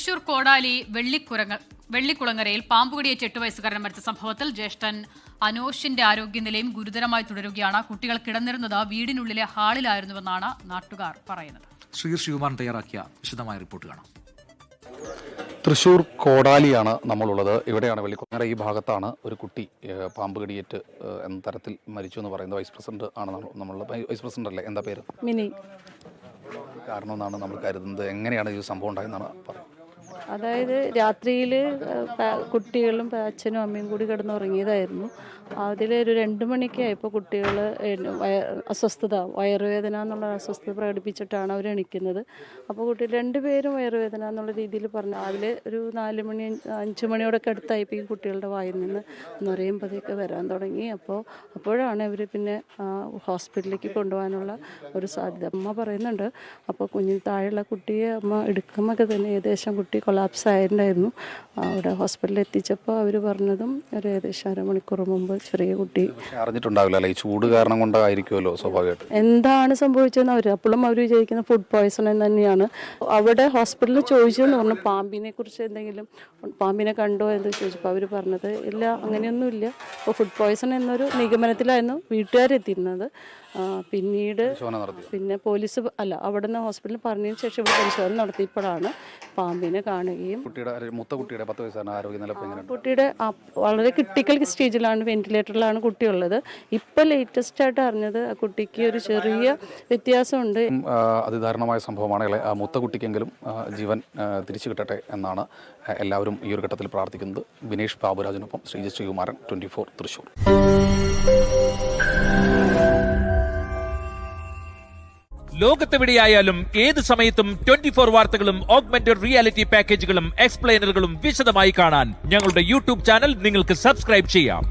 തൃശൂർ കോടാലി വെള്ളിക്കുളങ്ങരയിൽ പാമ്പുകടിയേറ്റ് 8 വയസ്സുകാരൻ മരിച്ച സംഭവത്തിൽ ജ്യേഷ്ഠൻ അനോഷിന്റെ ആരോഗ്യനിലയും ഗുരുതരമായി തുടരുകയാണ്. കുട്ടികൾ കിടന്നിരുന്നത് വീടിനുള്ളിലെ ഹാളിലായിരുന്നുവെന്നാണ് നാട്ടുകാർ പറയുന്നത്. ശ്രീകുമാരൻ തയ്യാറാക്കിയ വിശദമായ റിപ്പോർട്ട് കാണാം. തൃശൂർ കോടാലിയാണ് നമ്മളുള്ളത്. ഇവിടെയാണ് വെള്ളിക്കുളങ്ങര ഈ ഭാഗത്താണ് ഒരു കുട്ടി പാമ്പ് കടിയേറ്റ് എന്ന തരത്തിൽ മരിച്ചു എന്ന് പറയുന്നത്. വൈസ് പ്രസിഡന്റ് ആണ് നമ്മളുടെ വൈസ് പ്രസിഡന്റ് അല്ലേ, എന്താ പേര്? മിനി. കാരണമെന്നാണ് നമ്മൾ കരുതുന്നത്. എങ്ങനെയാണ് ഈ സംഭവം ഉണ്ടായെന്നാണ് പറയുന്നത്? അതായത് രാത്രിയിൽ കുട്ടികളും അച്ഛനും അമ്മയും കൂടി കിടന്നുറങ്ങിയതായിരുന്നു. അതിലൊരു 2 മണിക്ക് ആയപ്പോൾ കുട്ടികൾ അസ്വസ്ഥത, വയറുവേദന എന്നുള്ള അസ്വസ്ഥത പ്രകടിപ്പിച്ചിട്ടാണ് അവർ എണീക്കുന്നത്. അപ്പോൾ കുട്ടികൾ 2 പേരും വയറുവേദന എന്നുള്ള രീതിയിൽ പറഞ്ഞു. അതിൽ ഒരു 4 മണി 5 മണിയോടൊക്കെ അടുത്തായപ്പോൾ ഈ കുട്ടികളുടെ വായിൽ നിന്ന് നിറയുമ്പോഴത്തേക്ക് വരാൻ തുടങ്ങി. അപ്പോഴാണ് ഇവർ പിന്നെ ഹോസ്പിറ്റലിലേക്ക് കൊണ്ടുപോകാനുള്ള ഒരു സാധ്യത അമ്മ പറയുന്നുണ്ട്. അപ്പോൾ കുഞ്ഞിന് താഴെയുള്ള കുട്ടിയെ അമ്മ എടുക്കുമ്പോൾ തന്നെ ഏകദേശം കുട്ടി കൊളാപ്സ് ആയിട്ടുണ്ടായിരുന്നു. അവിടെ ഹോസ്പിറ്റലിൽ എത്തിച്ചപ്പോൾ അവർ പറഞ്ഞതും ഒരു ഏകദേശം അരമണിക്കൂർ മുമ്പ് ചെറിയ കുട്ടി അറിഞ്ഞിട്ടുണ്ടാവില്ല. ഈ ചൂട് കാരണം കൊണ്ടായിരിക്കുമല്ലോ സ്വാഭാവികമായിട്ട്. എന്താണ് സംഭവിച്ചതെന്ന് അപ്പോഴും അവർ വിചാരിക്കുന്ന ഫുഡ് പോയ്സണിങ് തന്നെയാണ്. അവിടെ ഹോസ്പിറ്റലിൽ ചോദിച്ചെന്ന് പറഞ്ഞു പാമ്പിനെ കുറിച്ച് എന്തെങ്കിലും പാമ്പിനെ കണ്ടോ എന്ന് ചോദിച്ചപ്പോൾ അവർ പറഞ്ഞത് ഇല്ല, അങ്ങനെയൊന്നുമില്ല. അപ്പോൾ ഫുഡ് പോയ്സൺ എന്നൊരു നിഗമനത്തിലായിരുന്നു വീട്ടുകാരെത്തിയിരുന്നത്. പിന്നീട് പിന്നെ പോലീസ് അവിടെ നിന്ന് ഹോസ്പിറ്റലിൽ പറഞ്ഞതിന് ശേഷം ഇവിടെ പരിശോധന നടത്തിയപ്പോഴാണ് പാമ്പിനെ കാണുകയും കുട്ടിയുടെ വളരെ ക്രിട്ടിക്കൽ സ്റ്റേജിലാണ്, വെന്റിലേറ്ററിലാണ് കുട്ടിയുള്ളത്. ഇപ്പം ലേറ്റസ്റ്റ് ആയിട്ട് അറിഞ്ഞത് ആ കുട്ടിക്ക് ഒരു ചെറിയ വ്യത്യാസമുണ്ട്. അതിദാരുണമായ സംഭവമാണ്. മൂത്ത കുട്ടിക്കെങ്കിലും ജീവൻ തിരിച്ചു കിട്ടട്ടെ എന്നാണ് എല്ലാവരും ഈ ഒരു ഘട്ടത്തിൽ പ്രാർത്ഥിക്കുന്നത്. വിനേഷ് ബാബുരാജിനൊപ്പം ശ്രീകുമാരൻ, 24 തൃശൂർ. ലോകത്തെവിടെയായാലും ഏത് സമയത്തും 24 വാർത്തകളും ഓഗ്മെന്റഡ് റിയാലിറ്റി പാക്കേജുകളും എക്സ്പ്ലെയിനറുകളും വിശദമായി കാണാൻ ഞങ്ങളുടെ യൂട്യൂബ് ചാനൽ നിങ്ങൾക്ക് സബ്സ്ക്രൈബ് ചെയ്യാം.